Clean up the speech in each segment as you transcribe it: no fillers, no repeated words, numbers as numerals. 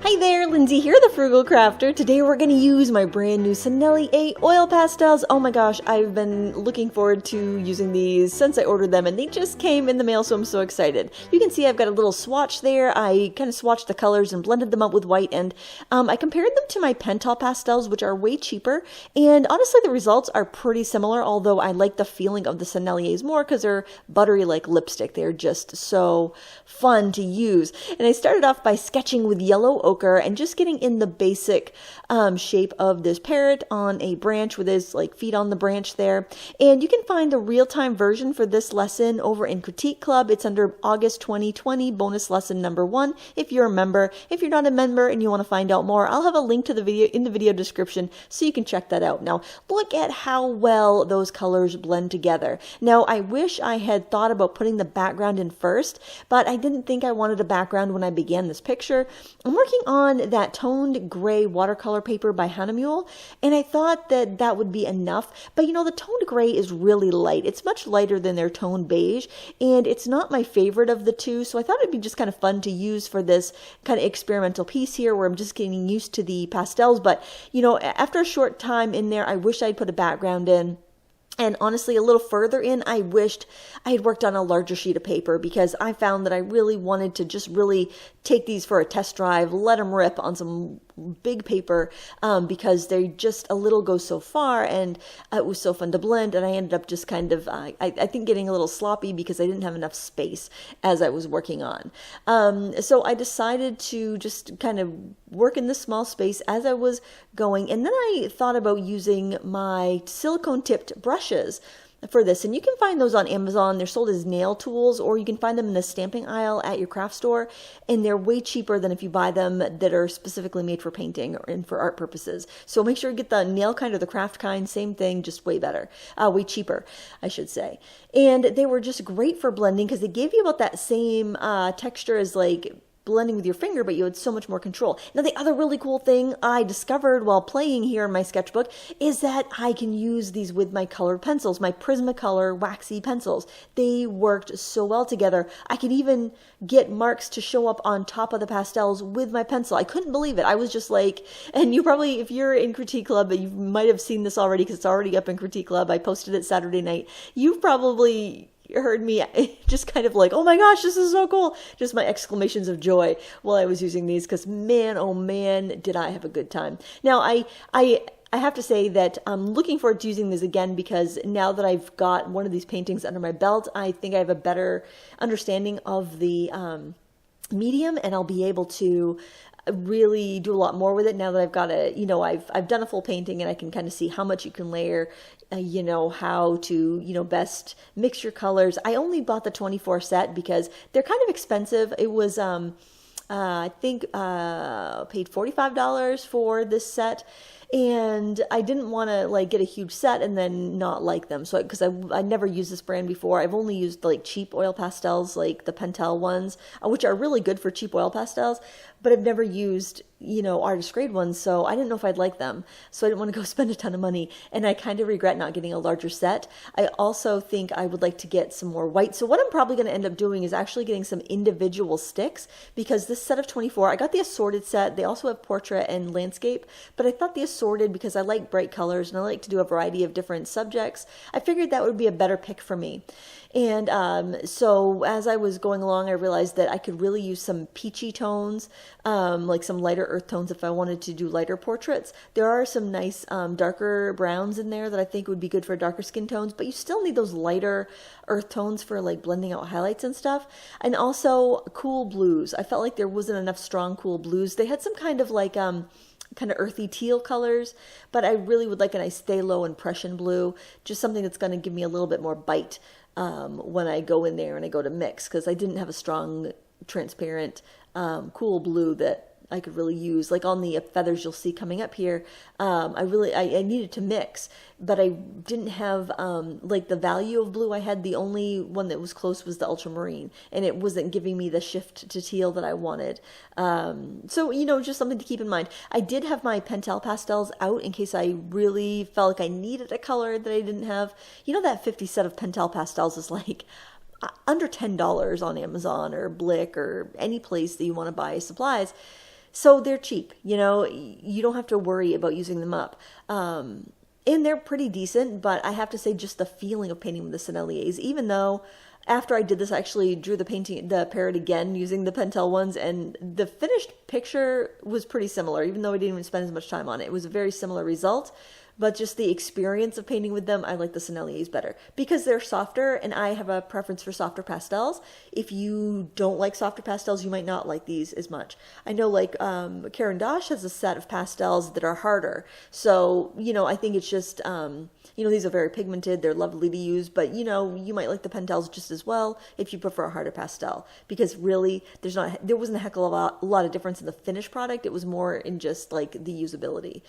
Hi there, Lindsay here, the Frugal Crafter. Today we're going to use my brand new Sennelier oil pastels. Oh my gosh, I've been looking forward to using these since I ordered them, and they just came in the mail, so I'm so excited. You can see I've got a little swatch there. I kind of swatched the colors and blended them up with white, and I compared them to my Pentel pastels, which are way cheaper, and honestly the results are pretty similar, although I like the feeling of the Senneliers more because they're buttery like lipstick. They're just so fun to use. And I started off by sketching with yellow ochre and just getting in the basic shape of this parrot on a branch with his like feet on the branch there. And you can find the real-time version for this lesson over in Critique Club. It's under August 2020 bonus lesson number 1 if you're a member. If you're not a member and you want to find out more, I'll have a link to the video in the video description so you can check that out. Now look at how well those colors blend together. Now I wish I had thought about putting the background in first, but I didn't think I wanted a background when I began this picture. I'm working on that toned gray watercolor paper by Hahnemühle, and I thought that that would be enough, but you know, the toned gray is really light. It's much lighter than their toned beige, and it's not my favorite of the two, so I thought it'd be just kind of fun to use for this kind of experimental piece here where I'm just getting used to the pastels. But you know, after a short time in there, I wish I'd put a background in. And honestly, a little further in, I wished I had worked on a larger sheet of paper because I found that I really wanted to just really take these for a test drive, let them rip on some big paper because they just a little go so far, and it was so fun to blend, and I ended up just kind of, I think, getting a little sloppy because I didn't have enough space as I was working on. So I decided to just kind of work in this small space as I was going, and then I thought about using my silicone tipped brushes for this, and you can find those on Amazon. They're sold as nail tools, or you can find them in the stamping aisle at your craft store, and they're way cheaper than if you buy them that are specifically made for painting and for art purposes. So make sure you get the nail kind or the craft kind, same thing, just way better, way cheaper, I should say. And they were just great for blending because they gave you about that same texture as like blending with your finger, but you had so much more control. Now, the other really cool thing I discovered while playing here in my sketchbook is that I can use these with my colored pencils, my Prismacolor waxy pencils. They worked so well together. I could even get marks to show up on top of the pastels with my pencil. I couldn't believe it. I was just like, and you probably, if you're in Critique Club, you might have seen this already because it's already up in Critique Club. I posted it Saturday night. You've probably heard me just kind of like, oh my gosh, this is so cool. Just my exclamations of joy while I was using these because man, oh man, did I have a good time. Now, I have to say that I'm looking forward to using these again because now that I've got one of these paintings under my belt, I think I have a better understanding of the medium, and I'll be able to really do a lot more with it now that I've got a, you know, I've done a full painting and I can kind of see how much you can layer, you know, how to, you know, best mix your colors. I only bought the 24 set because they're kind of expensive. It was, I think, paid $45 for this set. And I didn't want to like get a huge set and then not like them. So because I never used this brand before. I've only used like cheap oil pastels, like the Pentel ones, which are really good for cheap oil pastels, but I've never used, you know, artist grade ones, so I didn't know if I'd like them. So I didn't want to go spend a ton of money, and I kind of regret not getting a larger set. I also think I would like to get some more white. So what I'm probably going to end up doing is actually getting some individual sticks, because this set of 24, I got the assorted set. They also have portrait and landscape, but I thought the assorted, because I like bright colors and I like to do a variety of different subjects, I figured that would be a better pick for me. And so as I was going along, I realized that I could really use some peachy tones, like some lighter earth tones if I wanted to do lighter portraits. There are some nice darker browns in there that I think would be good for darker skin tones, but you still need those lighter earth tones for like blending out highlights and stuff. And also cool blues. I felt like there wasn't enough strong cool blues. They had some kind of like kind of earthy teal colors, but I really would like a nice stay low impression blue, just something that's going to give me a little bit more bite when I go in there and I go to mix, because I didn't have a strong transparent cool blue that I could really use. Like on the feathers you'll see coming up here, I needed to mix, but I didn't have like the value of blue I had. The only one that was close was the ultramarine, and it wasn't giving me the shift to teal that I wanted. So, you know, just something to keep in mind. I did have my Pentel pastels out in case I really felt like I needed a color that I didn't have. You know, that 50 set of Pentel pastels is like under $10 on Amazon or Blick or any place that you want to buy supplies. So they're cheap, you know, you don't have to worry about using them up. And they're pretty decent, but I have to say just the feeling of painting with the Senneliers, even though after I did this, I actually drew the parrot again using the Pentel ones, and the finished picture was pretty similar, even though I didn't even spend as much time on it. It was a very similar result. But just the experience of painting with them, I like the Senneliers better because they're softer, and I have a preference for softer pastels. If you don't like softer pastels, you might not like these as much. I know like Caran d'Ache has a set of pastels that are harder. So, you know, I think it's just, you know, these are very pigmented. They're lovely to use, but, you know, you might like the Pentels just as well if you prefer a harder pastel because really there wasn't a heck of a lot of difference in the finished product. It was more in just like the usability.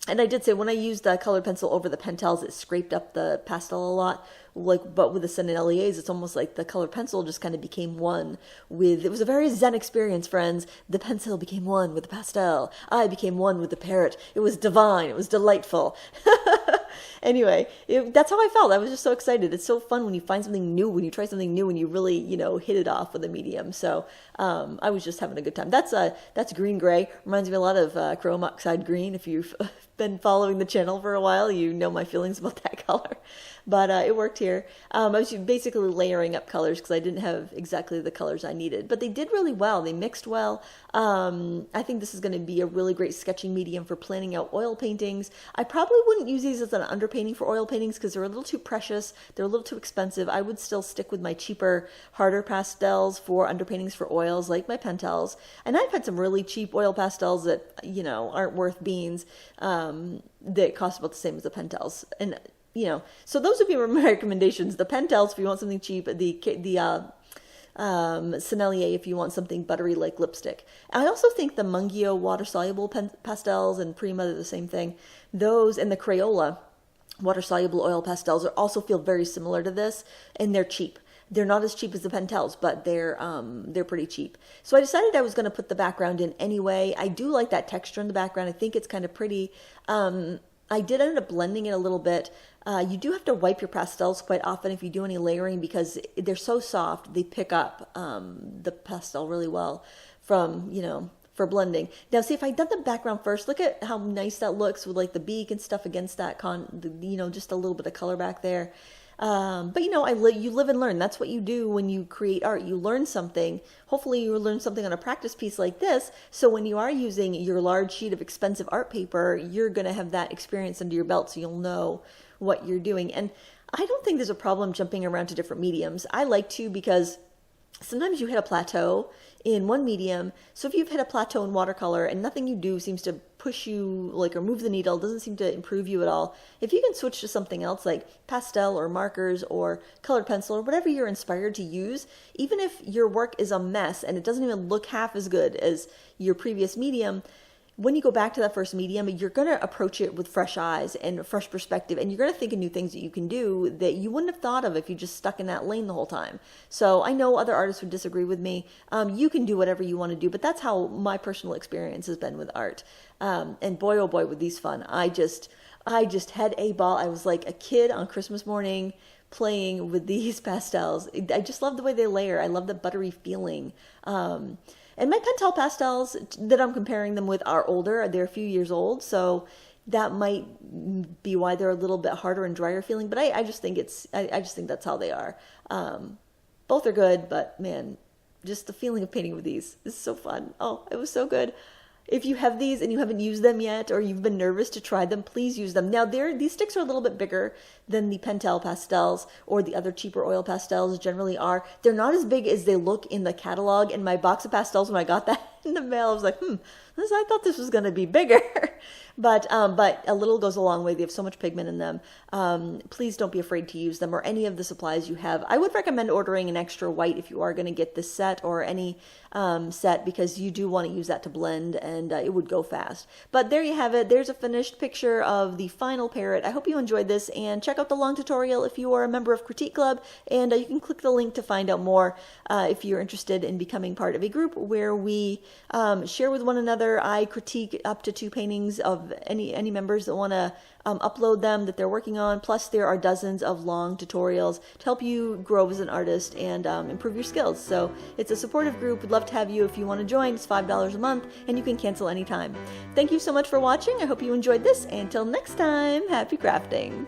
And I did say when I used the colored pencil over the Pentels, it scraped up the pastel a lot. Like, but with the Senneliers, it's almost like the colored pencil just kind of became one with. It was a very zen experience, friends. The pencil became one with the pastel. I became one with the parrot. It was divine. It was delightful. Anyway, that's how I felt. I was just so excited. It's so fun when you find something new, when you try something new, and you really, you know, hit it off with a medium. So I was just having a good time. That's green gray. Reminds me a lot of chrome oxide green. If you've been following the channel for a while, you know my feelings about that color. But it worked here. I was basically layering up colors because I didn't have exactly the colors I needed. But they did really well. They mixed well. I think this is going to be a really great sketching medium for planning out oil paintings. I probably wouldn't use these as an underpainting for oil paintings because they're a little too precious. They're a little too expensive. I would still stick with my cheaper, harder pastels for underpaintings for oils like my Pentels. And I've had some really cheap oil pastels that, you know, aren't worth beans that cost about the same as the Pentels. And you know, so those would be my recommendations. The Pentels if you want something cheap, the Sennelier if you want something buttery like lipstick. I also think the Mungio water-soluble pastels and Prima are the same thing. Those and the Crayola water-soluble oil pastels also feel very similar to this, and they're cheap. They're not as cheap as the Pentels, but they're pretty cheap. So I decided I was going to put the background in anyway. I do like that texture in the background. I think it's kind of pretty. I did end up blending it a little bit. You do have to wipe your pastels quite often if you do any layering because they're so soft. They pick up the pastel really well from, you know, for blending. Now, see, if I'd done the background first, look at how nice that looks with like the beak and stuff against that, you know, just a little bit of color back there. But you know, you live and learn. That's what you do when you create art. You learn something. Hopefully you learn something on a practice piece like this. So when you are using your large sheet of expensive art paper, you're going to have that experience under your belt so you'll know what you're doing. And I don't think there's a problem jumping around to different mediums. I like to because sometimes you hit a plateau in one medium. So if you've hit a plateau in watercolor and nothing you do seems to push you like or move the needle, doesn't seem to improve you at all, if you can switch to something else like pastel or markers or colored pencil or whatever you're inspired to use, even if your work is a mess and it doesn't even look half as good as your previous medium, when you go back to that first medium, you're going to approach it with fresh eyes and a fresh perspective, and you're going to think of new things that you can do that you wouldn't have thought of if you just stuck in that lane the whole time. So I know other artists would disagree with me. You can do whatever you want to do, but that's how my personal experience has been with art. And boy, oh boy, were these fun. I just had a ball. I was like a kid on Christmas morning playing with these pastels. I just love the way they layer. I love the buttery feeling. And my Pentel pastels that I'm comparing them with are older. They're a few years old, so that might be why they're a little bit harder and drier feeling. But I just think I just think that's how they are. Both are good, but man, just the feeling of painting with these is so fun. Oh, it was so good. If you have these and you haven't used them yet, or you've been nervous to try them, please use them. Now, these sticks are a little bit bigger than the Pentel pastels or the other cheaper oil pastels generally are. They're not as big as they look in the catalog. In my box of pastels, when I got that in the mail, I was like, I thought this was going to be bigger. But a little goes a long way. They have so much pigment in them. Please don't be afraid to use them or any of the supplies you have. I would recommend ordering an extra white if you are going to get this set or any set, because you do want to use that to blend, and it would go fast. But there you have it. There's a finished picture of the final parrot. I hope you enjoyed this, and check out the long tutorial if you are a member of Critique Club, and you can click the link to find out more if you're interested in becoming part of a group where we Share with one another. I critique up to 2 paintings of any members that want to upload them that they're working on. Plus, there are dozens of long tutorials to help you grow as an artist and improve your skills. So it's a supportive group. We'd love to have you if you want to join. It's $5 a month, and you can cancel anytime. Thank you so much for watching. I hope you enjoyed this. Until next time, happy crafting!